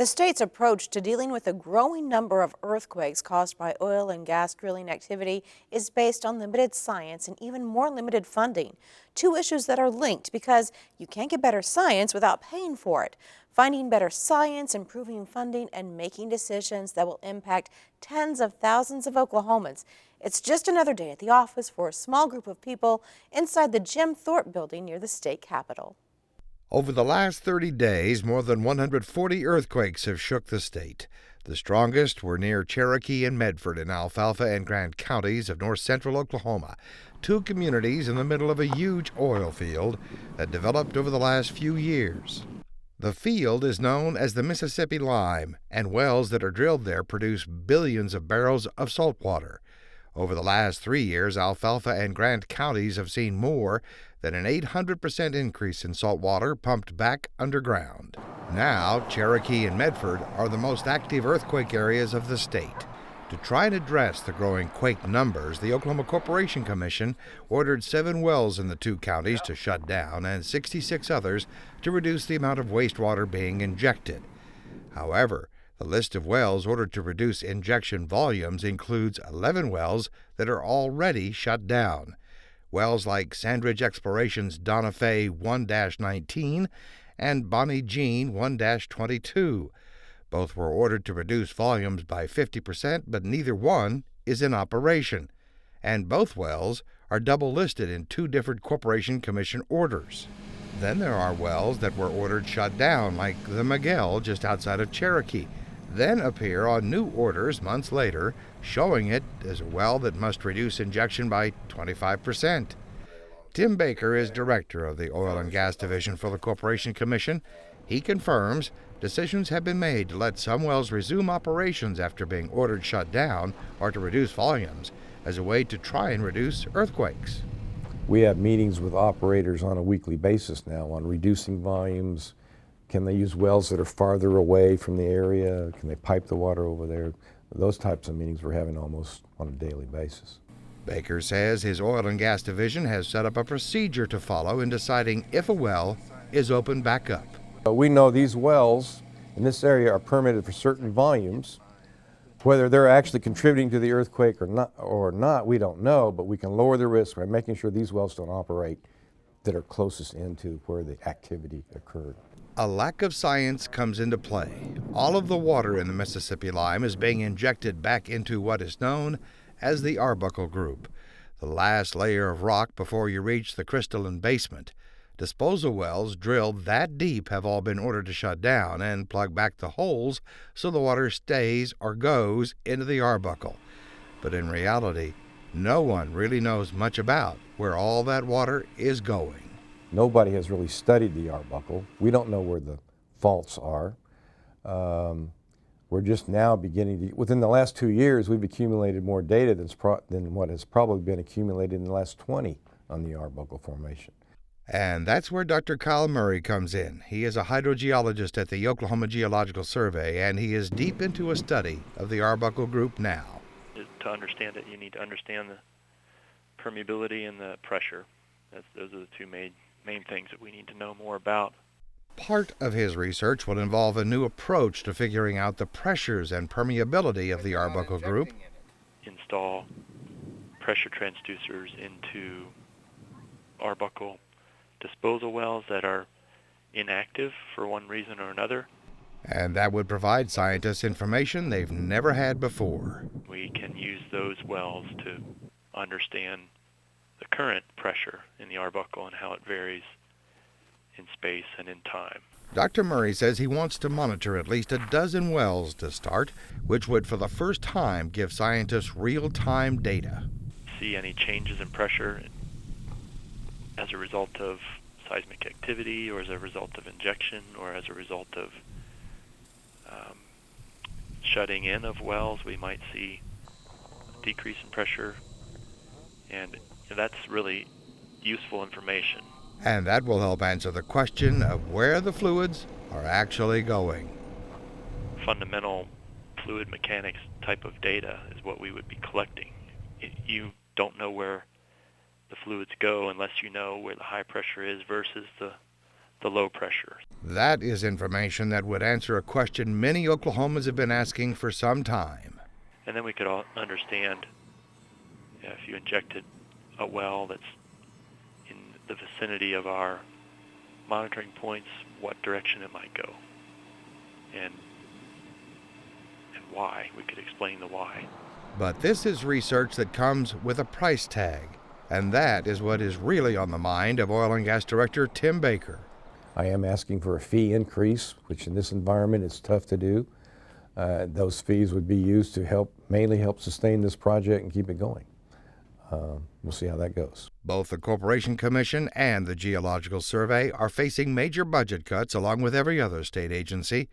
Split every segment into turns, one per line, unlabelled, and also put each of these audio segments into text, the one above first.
The state's approach to dealing with a growing number of earthquakes caused by oil and gas drilling activity is based on limited science and even more limited funding. Two issues that are linked because you can't get better science without paying for it. Finding better science, improving funding, and making decisions that will impact tens of thousands of Oklahomans. It's just another day at the office for a small group of people inside the Jim Thorpe building near the state capitol.
Over the last 30 days, more than 140 earthquakes have shook the state. The strongest were near Cherokee and Medford in Alfalfa and Grant counties of north-central Oklahoma, two communities in the middle of a huge oil field that developed over the last few years. The field is known as the Mississippi Lime, and wells that are drilled there produce billions of barrels of salt water. Over the last 3 years, Alfalfa and Grant counties have seen more than an 800% increase in salt water pumped back underground. Now, Cherokee and Medford are the most active earthquake areas of the state. To try and address the growing quake numbers, the Oklahoma Corporation Commission ordered 7 wells in the two counties to shut down and 66 others to reduce the amount of wastewater being injected. However, the list of wells ordered to reduce injection volumes includes 11 wells that are already shut down. Wells like Sandridge Exploration's Donna Fay 1-19 and Bonnie Jean 1-22. Both were ordered to reduce volumes by 50%, but neither one is in operation. And both wells are double listed in 2 different Corporation Commission orders. Then there are wells that were ordered shut down, like the Miguel just outside of Cherokee, then appear on new orders months later, showing it as a well that must reduce injection by 25%. Tim Baker is director of the Oil and Gas Division for the Corporation Commission. He confirms decisions have been made to let some wells resume operations after being ordered shut down or to reduce volumes as a way to try and reduce earthquakes.
We have meetings with operators on a weekly basis now on reducing volumes. Can they use wells that are farther away from the area? Can they pipe the water over there? Those types of meetings we're having almost on a daily basis.
Baker says his oil and gas division has set up a procedure to follow in deciding if a well is opened back up.
We know these wells in this area are permitted for certain volumes. Whether they're actually contributing to the earthquake or not, we don't know, but we can lower the risk by making sure these wells don't operate that are closest into where the activity occurred.
A lack of science comes into play. All of the water in the Mississippi Lime is being injected back into what is known as the Arbuckle Group, the last layer of rock before you reach the crystalline basement. Disposal wells drilled that deep have all been ordered to shut down and plug back the holes so the water stays or goes into the Arbuckle. But in reality, no one really knows much about where all that water is going.
Nobody has really studied the Arbuckle. We don't know where the faults are. We're just now beginning to, within the last 2 years, we've accumulated more data than what has probably been accumulated in the last 20 on the Arbuckle Formation.
And that's where Dr. Kyle Murray comes in. He is a hydrogeologist at the Oklahoma Geological Survey, and he is deep into a study of the Arbuckle Group now.
To understand it, you need to understand the permeability and the pressure. Those are the two main things that we need to know more about.
Part of his research will involve a new approach to figuring out the pressures and permeability of the Arbuckle Group.
Install pressure transducers into Arbuckle disposal wells that are inactive for one reason or another.
And that would provide scientists information they've never had before.
We can use those wells to understand the current pressure in the Arbuckle and how it varies in space and in time.
Dr. Murray says he wants to monitor at least a dozen wells to start, which would for the first time give scientists real-time data.
See any changes in pressure as a result of seismic activity or as a result of injection or as a result of shutting in of wells. We might see a decrease in pressure, and that's really useful information.
And that will help answer the question of where the fluids are actually going.
Fundamental fluid mechanics type of data is what we would be collecting. You don't know where the fluids go unless you know where the high pressure is versus the the low pressure.
That is information that would answer a question many Oklahomans have been asking for some time.
And then we could all understand if you injected a well that's in the vicinity of our monitoring points, what direction it might go, and why. We could explain the why.
But this is research that comes with a price tag, and that is what is really on the mind of Oil and Gas Director Tim Baker.
I am asking for a fee increase, which in this environment is tough to do. Those fees would be used to mainly help sustain this project and keep it going. We'll see how that goes.
Both the Corporation Commission and the Geological Survey are facing major budget cuts along with every other state agency,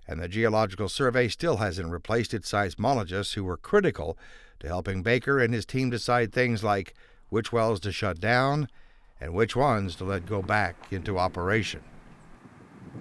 and the Geological Survey still hasn't replaced its seismologists who were critical to helping Baker and his team decide things like which wells to shut down and which ones to let go back into operation.